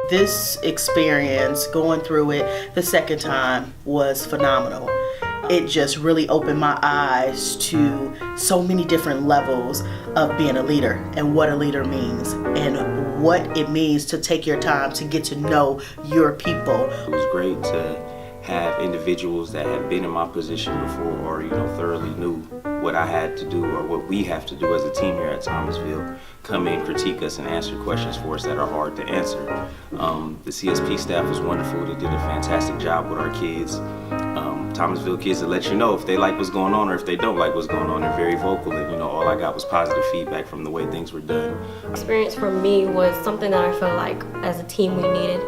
This experience, going through it the second time, was phenomenal. It just really opened my eyes to so many different levels of being a leader and what a leader means and what it means to take your time to get to know your people. It was great to have individuals that have been in my position before or thoroughly knew what I had to do or what we have to do as a team here at Thomasville come in, critique us, and answer questions for us that are hard to answer. The CSP staff was wonderful. They did a fantastic job with our kids. Thomasville kids will let you know if they like what's going on or if they don't like what's going on. They're very vocal, and all I got was positive feedback from the way things were done. Experience for me was something that I felt like as a team we needed,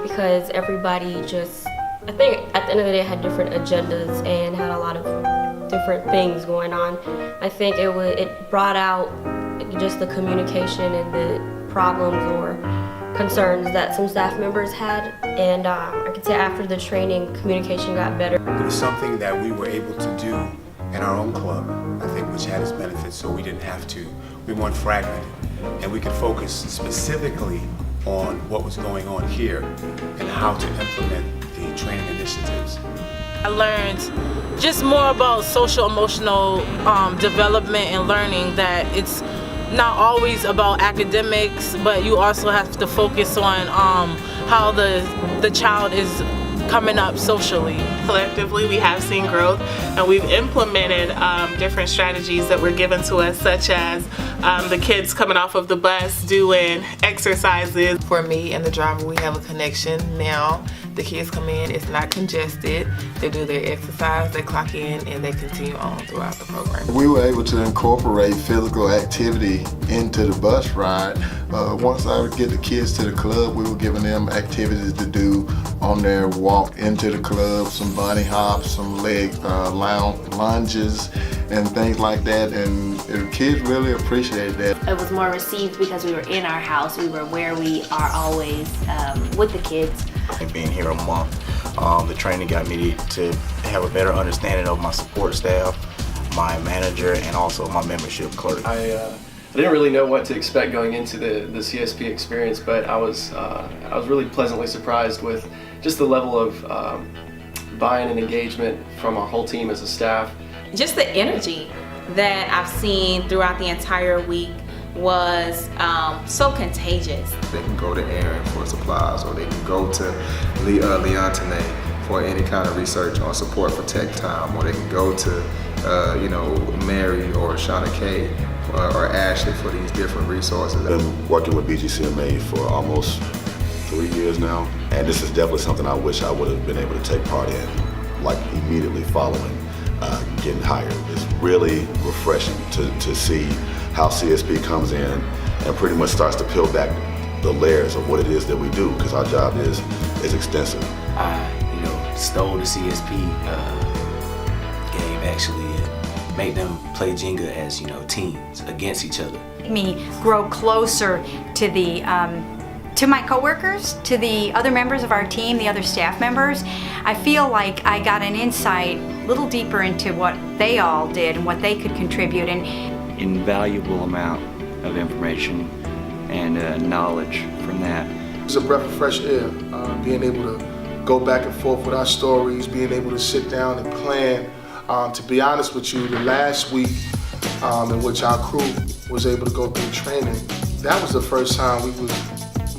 because everybody just, I think at the end of the day, had different agendas and had a lot of different things going on. I think it brought out just the communication and the problems or concerns that some staff members had, and I could say after the training, communication got better. It was something that we were able to do in our own club, I think, which had its benefits, so we didn't have to, we weren't fragmented, and we could focus specifically on what was going on here and how to implement the training initiatives. I learned just more about social emotional development and learning, that it's not always about academics, but you also have to focus on how the child is coming up socially. Collectively, we have seen growth, and we've implemented different strategies that were given to us, such as the kids coming off of the bus doing exercises. For me and the driver, we have a connection now. The kids come in, it's not congested, they do their exercise, they clock in, and they continue on throughout the program. We were able to incorporate physical activity into the bus ride. Once I would get the kids to the club, we were giving them activities to do on their walk into the club, some bunny hops, some leg lunges, and things like that, and the kids really appreciated that. It was more received because we were in our house, we were where we are always with the kids. Being here a month, the training got me to have a better understanding of my support staff, my manager, and also my membership clerk. I didn't really know what to expect going into the CSP experience, but I was really pleasantly surprised with just the level of buy-in and engagement from our whole team as a staff. Just the energy that I've seen throughout the entire week was so contagious. They can go to Aaron for supplies, or they can go to Leontine for any kind of research or support for tech time, or they can go to Mary or Shauna Kay or Ashley for these different resources. I've been working with BGCMA for almost 3 years now, and this is definitely something I wish I would have been able to take part in, like immediately following getting hired. It's really refreshing to see how CSP comes in and pretty much starts to peel back the layers of what it is that we do, because our job is extensive. I stole the CSP game actually and made them play Jenga as teams against each other. Me grow closer to the to my coworkers, to the other members of our team, the other staff members. I feel like I got an insight a little deeper into what they all did and what they could contribute. And invaluable amount of information and knowledge from that. It's a breath of fresh air, being able to go back and forth with our stories, being able to sit down and plan. To be honest with you, the last week in which our crew was able to go through training, that was the first time we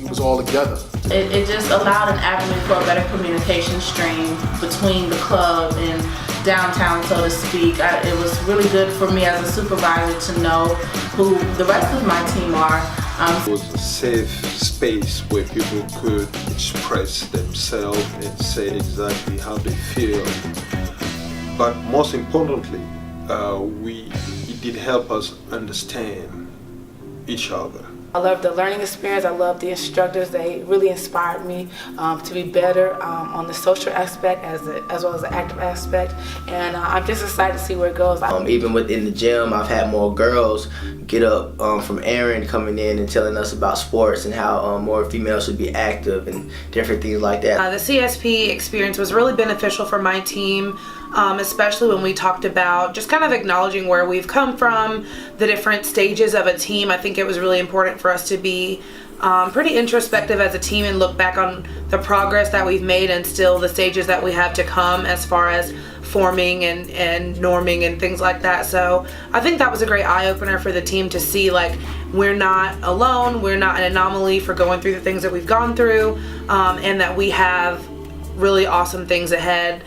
was all together. It just allowed an avenue for a better communication stream between the club and downtown, so to speak. It was really good for me as a supervisor to know who the rest of my team are. It was a safe space where people could express themselves and say exactly how they feel. But most importantly, it did help us understand each other. I love the learning experience. I love the instructors. They really inspired me to be better on the social aspect as well as the active aspect. And I'm just excited to see where it goes. Even within the gym, I've had more girls get up from Aaron coming in and telling us about sports and how more females should be active and different things like that. The CSP experience was really beneficial for my team, especially when we talked about just kind of acknowledging where we've come from, the different stages of a team. I think it was really important for us to be pretty introspective as a team and look back on the progress that we've made and still the stages that we have to come as far as forming and norming and things like that. So I think that was a great eye-opener for the team to see, like, we're not alone, we're not an anomaly for going through the things that we've gone through, and that we have really awesome things ahead.